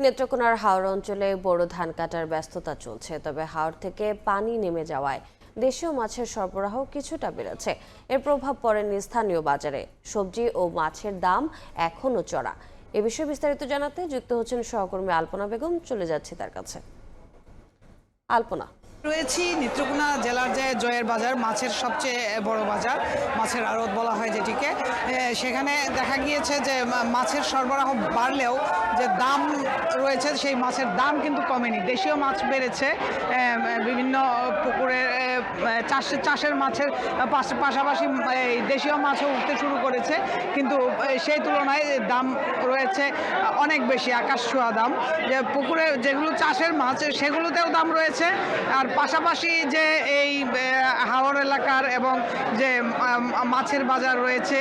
নেত্রকোনার হাওর অঞ্চলে বোরো ধান কাটার ব্যস্ততা চলছে, তবে হাওর থেকে পানি নেমে যাওয়ায় দেশীয় মাছের সরবরাহ কিছুটা বেড়েছে। এর প্রভাব পড়েনি স্থানীয় বাজারে। সবজি ও মাছের দাম এখনও চড়া। এ বিষয়ে বিস্তারিত জানাতে যুক্ত হচ্ছেন সহকর্মী আলপনা বেগম। চলে যাচ্ছি তার কাছে। আলপনা, রয়েছি নেত্রকোনা জেলার যে জয়ের বাজার, মাছের সবচেয়ে বড় বাজার, মাছের আড়ত বলা হয় যেটিকে। সেখানে দেখা গিয়েছে যে মাছের সরবরাহ বাড়লেও যে দাম রয়েছে সেই মাছের দাম কিন্তু কমেনি। দেশীয় মাছ বেড়েছে, বিভিন্ন পুকুরের চাষের মাছের পাশাপাশি দেশীয় মাছও উঠতে শুরু করেছে, কিন্তু সেই তুলনায় দাম রয়েছে অনেক বেশি, আকাশ ছোঁয়া দাম। যে পুকুরে যেগুলো চাষের মাছ সেগুলোতেও দাম রয়েছে, আর পাশাপাশি যে এই হাওর এলাকার এবং যে মাছের বাজার রয়েছে,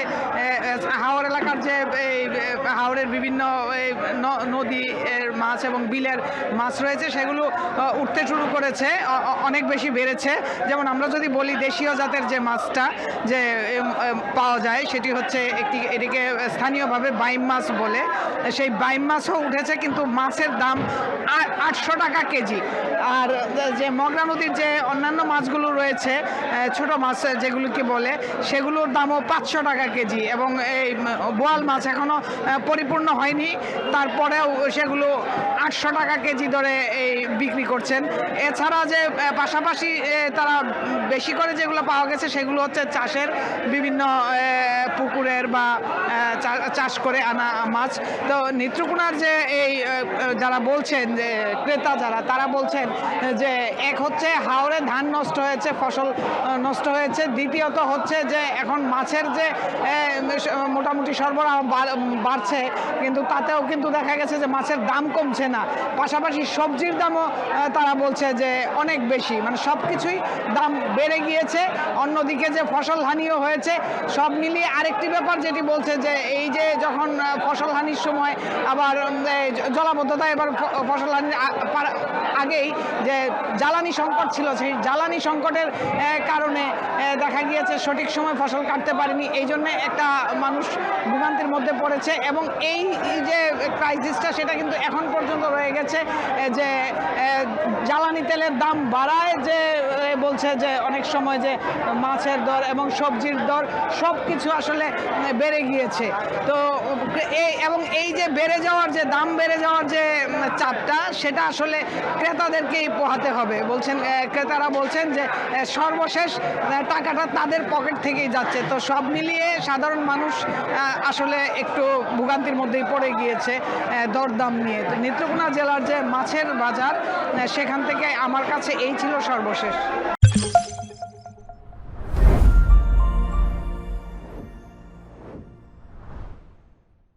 হাওর এলাকার যে এই হাওরের বিভিন্ন নদী এর মাছ এবং বিলের মাছ রয়েছে সেগুলো উঠতে শুরু করেছে, অনেক বেশি বেড়েছে। যেমন আমরা যদি বলি দেশীয় জাতের যে মাছটা যে পাওয়া যায় সেটি হচ্ছে এটিকে স্থানীয়ভাবে বাইম মাছ বলে। সেই বাইম মাছও উঠেছে, কিন্তু মাছের দাম 800 টাকা কেজি। আর যে মগরা নদীর যে অন্যান্য মাছগুলো রয়েছে, ছোট মাছ যেগুলোকে বলে, সেগুলোর দামও 500 টাকা কেজি। এবং এই বোয়াল মাছ এখনও পরিপূর্ণ হয়নি, তারপরেও সেগুলো 800 টাকা কেজি ধরে এই বিক্রি করছেন। এছাড়া যে পাশাপাশি তারা বেশি করে যেগুলো পাওয়া গেছে সেগুলো হচ্ছে চাষের বিভিন্ন পুকুরের বা চাষ করে আনা মাছ। তো নেত্রকোনার যে এই যারা বলছেন যে ক্রেতা যারা, তারা বলছেন যে এক হচ্ছে হাওরে ধান নষ্ট হয়েছে, ফসল নষ্ট হয়েছে, দ্বিতীয়ত হচ্ছে যে এখন মাছের যে মোটামুটি সরবরাহ বাড়ছে, কিন্তু তাতেও কিন্তু দেখা গেছে যে মাছের দাম কমছে না। পাশাপাশি সবজির দামও তারা বলছে যে অনেক বেশি, মানে সব কিছুই দাম বেড়ে গিয়েছে। অন্যদিকে যে ফসল হানিও হয়েছে, সব মিলিয়ে আরেকটি ব্যাপার যেটি বলছে যে এই যে যখন ফসল হানির সময় আবার জলাবদ্ধতা, এবার ফসল হানির আগেই যে জ্বালানি সংকট ছিল, সেই জ্বালানি সংকটের কারণে দেখা গিয়েছে সঠিক সময় ফসল কাটতে পারেনি, এই জন্য একটা মানুষ ভোগান্তির মধ্যে পড়েছে। এবং এই যে ক্রাইসিসটা সেটা কিন্তু এখন পর্যন্ত রয়ে গেছে, যে জ্বালানি তেলের দাম বাড়ায়, যে বলছে যে অনেক সময় যে মাছের দর এবং সবজির দর সব কিছু আসলে বেড়ে গিয়েছে। তো এই যে বেড়ে যাওয়ার যে দাম বেড়ে যাওয়ার যে চাপটা, সেটা আসলে ক্রেতাদেরকেই পোহাতে হবে। বলছেন ক্রেতারা বলছেন যে সর্বশেষ টাকাটা তাদের পকেট থেকেই যাচ্ছে। তো সব মিলিয়ে সাধারণ মানুষ আসলে একটু ভোগান্তির মধ্যেই পড়ে গিয়েছে দরদাম নিয়ে। তো নেত্রকোনা জেলার যে মাছের বাজার, সেখান থেকে আমার কাছে এই ছিল সর্বশেষ।